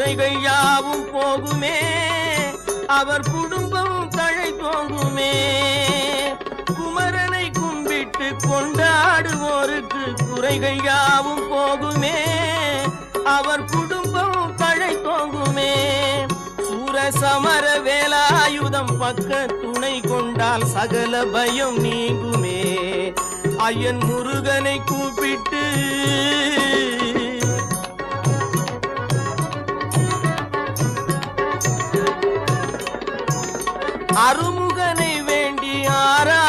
குறைகள் யாவும் போகுமே, அவர் குடும்பம் தழை தோங்குமே. குமரனை கும்பிட்டு கொண்டாடுவோருக்கு குறைகள் யாவும் போகுமே, அவர் குடும்பம் தழை தோங்குமே. சூரசமர வேலாயுதம் பக்க துணை கொண்டால் சகல பயம் நீங்குமே. ஐயன் முருகனை கூப்பிட்டு அருமுகனை வேண்டி ஆரா